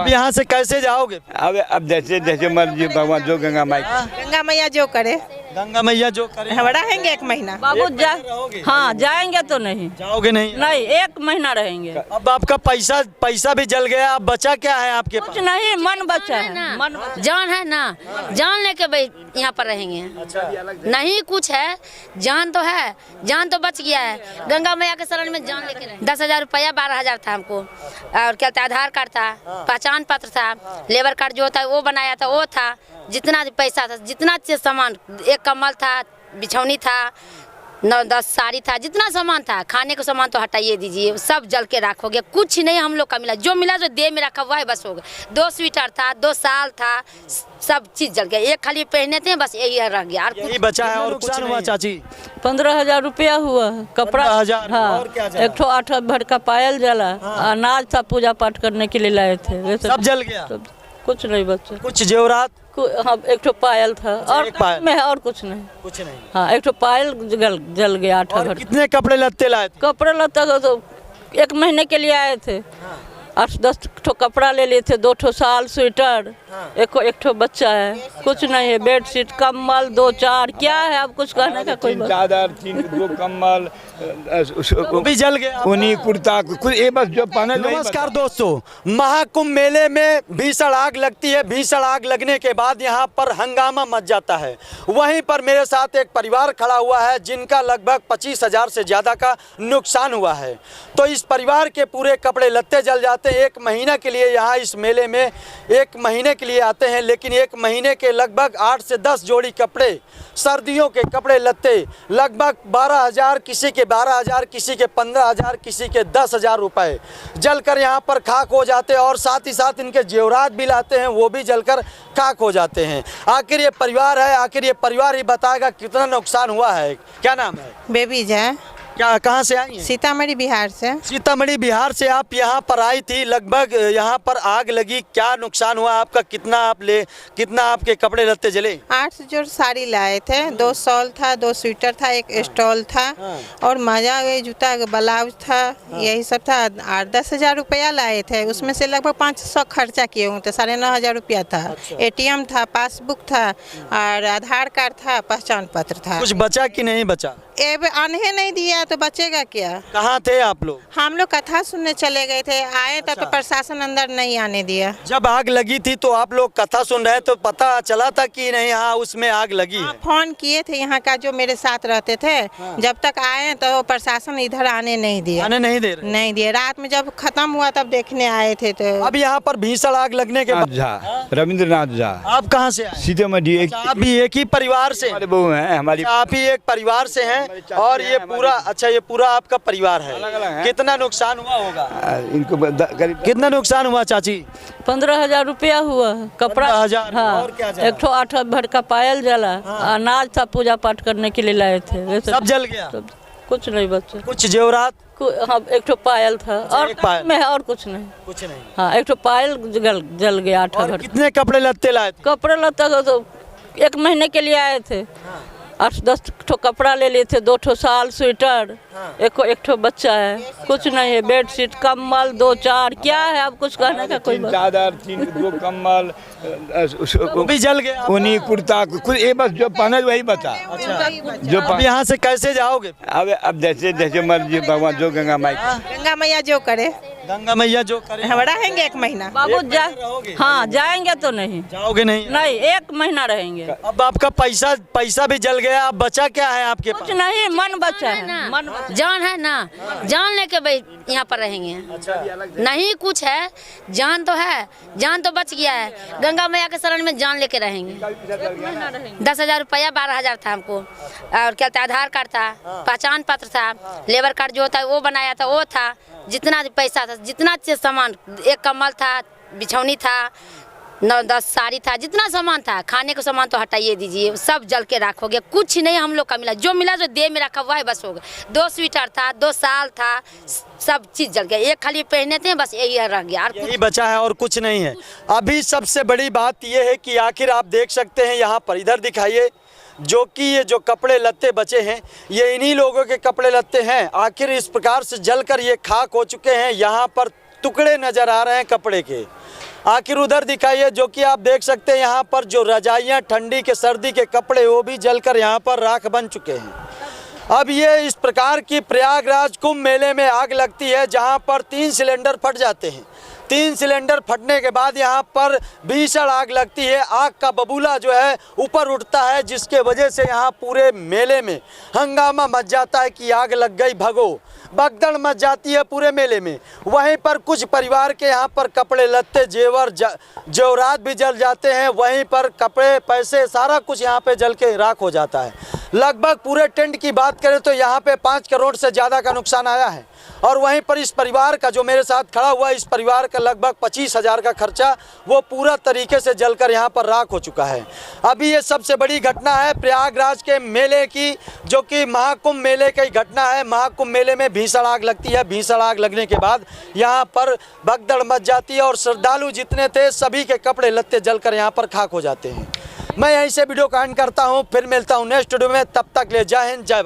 अब यहाँ से कैसे जाओगे? अब जैसे जैसे मर्जी भगवान जो गंगा माई गंगा मैया जो करे, गंगा मैया जो करे। हम रहेंगे 1 महीना। बाबू हाँ जाएंगे तो नहीं, जाओगे नहीं? नहीं 1 महीना रहेंगे। अब आपका पैसा भी जल गया, अब बचा क्या है आपके पास? कुछ नहीं, मन बचा है, मन जान है ना, जान लेके भाई यहाँ पर रहेंगे। नहीं कुछ है, जान तो है, जान तो बच गया है। गंगा मैया के शरण में जान लेके रहे। 10,000 रुपया 12,000 था हमको, और क्या था, आधार कार्ड था, पहचान पत्र था, लेबर कार्ड जो होता है वो बनाया था, वो था। जितना पैसा था, जितना सामान, एक कम्बल था, बिछौनी था, 9-10 साड़ी था, जितना सामान था, खाने का सामान तो हटाइए दीजिए, सब जल के राख हो गया। कुछ नहीं हम लोग का मिला, जो मिला जो देह में रखा हुआ है बस हो गया। 2 स्वेटर था, 2 साल था, सब चीज जल गया। एक खाली पहने थे बस, यही रह गया, और यही बचा है और कुछ हुआ? चाची 15,000 रुपया हुआ, कपड़ा 15,000। हाँ, और क्या जला? 1 ठो 8 भर का पायल जला, अनाज था पूजा पाठ करने के लिए लाए थे, वैसे सब जल गया? कुछ नहीं बचा। कुछ जेवरात? हाँ 1 ठो पायल था, और एक पायल में है, और कुछ नहीं। कुछ नहीं। हाँ 1 ठो पायल जल गया, 8 और भर। कितने कपड़े लत्ते लाए थे? कपड़े लता तो 1 महीने के लिए आए थे। 8-10 ठो कपड़ा ले लिए थे, 2 ठो साल स्वेटर, एक ठो बच्चा है, कुछ नहीं है। बेडशीट, कम्बल 2-4, क्या है अब कुछ कहने का कोई बात। चादर, 2 कम्बल, वो भी जल गया। ऊनी कुर्ता, कुछ ये बस जो पहने। नमस्कार दोस्तों, महाकुंभ मेले में भीषण आग लगती है। भीषण आग लगने के बाद यहाँ पर हंगामा मच जाता है। वहीं पर मेरे साथ एक परिवार खड़ा हुआ है जिनका लगभग 25,000 से ज़्यादा का नुकसान हुआ है। तो इस परिवार के पूरे कपड़े लत्ते जल जाते हैं। 1 महीना के लिए यहाँ इस मेले में 1 महीने के लिए आते हैं, लेकिन 1 महीने के लगभग 8 से 10 जोड़ी कपड़े, सर्दियों के कपड़े लत्ते, लगभग 12,000, किसी के 12,000, किसी के 15,000, किसी के 10,000 रुपए जलकर यहाँ पर खाक हो जाते हैं। और साथ ही साथ इनके जेवरात भी लाते हैं, वो भी जलकर खाक हो जाते हैं। आखिर ये परिवार है, आखिर ये परिवार ही बताएगा कितना नुकसान हुआ है। क्या नाम है? बेबी है। क्या, कहाँ से आई हैं? सीतामढ़ी बिहार से। सीतामढ़ी बिहार से आप यहाँ पर आई थी, लगभग यहाँ पर आग लगी, क्या नुकसान हुआ आपका? कितना आपके कपड़े लत्ते जले? 8 जोड़ साड़ी लाए थे, 2 शॉल था, 2 स्वेटर था, 1 स्टॉल था, और माजा जूता ब्लाउज था, यही सब था। 8-10 हज़ार रुपया लाए थे, उसमें से लगभग 500 खर्चा किए हुए थे। 9,500 रुपया था। ATM था, पासबुक था, और आधार कार्ड था, पहचान पत्र था। कुछ बचा कि नहीं बचा? आने नहीं दिया तो बचेगा क्या? कहाँ थे आप लोग? हम लोग कथा सुनने चले गए थे, आए तब तो प्रशासन अंदर नहीं आने दिया। जब आग लगी थी तो आप लोग कथा सुन रहे तो पता चला था कि नहीं हाँ उसमें आग लगी है? फोन किए थे यहाँ का जो मेरे साथ रहते थे, जब तक आए तो प्रशासन इधर आने नहीं दिया। आने नहीं दे रहे? नहीं दिए। रात में जब खत्म हुआ तब देखने आए थे। तो अब यहाँ पर भीषण आग लगने के बाद झा, रविंद्रनाथ झा। आप कहाँ से आए? सीतामढ़ी। आप भी एक ही परिवार से? हमारे बहू हैं हमारी। आप ही एक परिवार से हैं? और ये पूरा, अच्छा ये पूरा आपका परिवार है। अलग अलग है। कितना नुकसान हुआ होगा? इनको करीब कितना नुकसान हुआ चाची? 15,000 रुपया हुआ, कपड़ा 15,000। हाँ, और क्या जला? 1 ठो 8 भर का पायल जला, अनाज था पूजा पाठ करने के लिए लाए थे, वैसे सब जल गया? कुछ नहीं बचा। कुछ जेवरात? हाँ 1 ठो पायल था, और एक पायल में है, और कुछ नहीं। कुछ नहीं। हाँ 1 ठो पायल जल गया, 8 और भर। कितने कपड़े लत्ते लाए थे? कपड़े लता तो 1 महीने के लिए आए थे। 8-10 ठो कपड़ा ले लिए थे, 2 ठो साल स्वेटर, एक ठो बच्चा है, कुछ नहीं है। बेडशीट, कम्बल 2-4, क्या है अब कुछ कहने का कोई बात। चादर, 2 कम्बल, वो भी जल गया? ऊनी कुर्ता, कुछ ये बस जो पहने वही बचा। जो अब यहाँ से कैसे जाओगे? अब जैसे जैसे मर्जी भगवान जो गंगा माई गंगा मैया जो करे, गंगा मैया जो करे। हम रहेंगे 1 महीना। बाबू हाँ जाएंगे तो नहीं, जाओगे नहीं? नहीं 1 महीना रहेंगे। अब आपका पैसा भी जल गया, अब बचा क्या है आपके कुछ पास? नहीं, मन बचा है, मन बचा। जान है ना, जान लेके भाई यहाँ पर रहेंगे। नहीं कुछ है, जान तो है, जान तो बच गया है। गंगा मैया के शरण में जान लेके रहेंगे। 10,000 रुपया 12,000 था हमको, और क्या था, आधार कार्ड था, पहचान पत्र था, लेबर कार्ड जो होता है वो बनाया था, वो था। जितना पैसा था, जितना सामान, एक कम्बल था, बिछौनी था, 9-10 साड़ी था, जितना सामान था, खाने का सामान तो हटाइए दीजिए, सब जल के राख हो गया। कुछ नहीं हम लोग का मिला, जो मिला जो देह में रखा हुआ है बस हो गया। 2 स्वेटर था, 2 साल था, सब चीज जल गया। एक खाली पहने थे बस, यही रह गया, और यही बचा है और कुछ नहीं है। अभी सबसे बड़ी बात यह है कि आखिर आप देख सकते हैं यहाँ पर, इधर दिखाइए, जो कि ये जो कपड़े लत्ते बचे हैं ये इन्हीं लोगों के कपड़े लत्ते हैं। आखिर इस प्रकार से जलकर ये खाक हो चुके हैं। यहाँ पर टुकड़े नजर आ रहे हैं कपड़े के। आखिर उधर दिखाइए, जो कि आप देख सकते हैं यहाँ पर जो रजाइयाँ, ठंडी के सर्दी के कपड़े, वो भी जलकर यहाँ पर राख बन चुके हैं। अब ये इस प्रकार की प्रयागराज कुंभ मेले में आग लगती है जहाँ पर 3 सिलेंडर फट जाते हैं। 3 सिलेंडर फटने के बाद यहाँ पर भीषण आग लगती है। आग का बबूला जो है ऊपर उठता है, जिसके वजह से यहाँ पूरे मेले में हंगामा मच जाता है कि आग लग गई, भगो, भगदड़ मच जाती है पूरे मेले में। वहीं पर कुछ परिवार के यहाँ पर कपड़े लत्ते, जेवर जेवरात भी जल जाते हैं। वहीं पर कपड़े, पैसे, सारा कुछ यहाँ पे जल के राख हो जाता है। लगभग पूरे टेंट की बात करें तो यहाँ पे 5 करोड़ से ज़्यादा का नुकसान आया है। और वहीं पर इस परिवार का, जो मेरे साथ खड़ा हुआ है, इस परिवार का लगभग 25,000 का खर्चा वो पूरा तरीके से जलकर यहाँ पर राख हो चुका है। अभी ये सबसे बड़ी घटना है प्रयागराज के मेले की, जो कि महाकुंभ मेले की घटना है। महाकुंभ मेले में भीषण आग लगती है। भीषण आग लगने के बाद यहाँ पर भगदड़ मच जाती है और श्रद्धालु जितने थे सभी के कपड़े लत्ते जलकर यहाँ पर खाक हो जाते हैं। मैं यहीं से वीडियो का एंड करता हूँ, फिर मिलता हूँ नेक्स्ट वीडियो में। तब तक ले जय हिंद, जय भारत।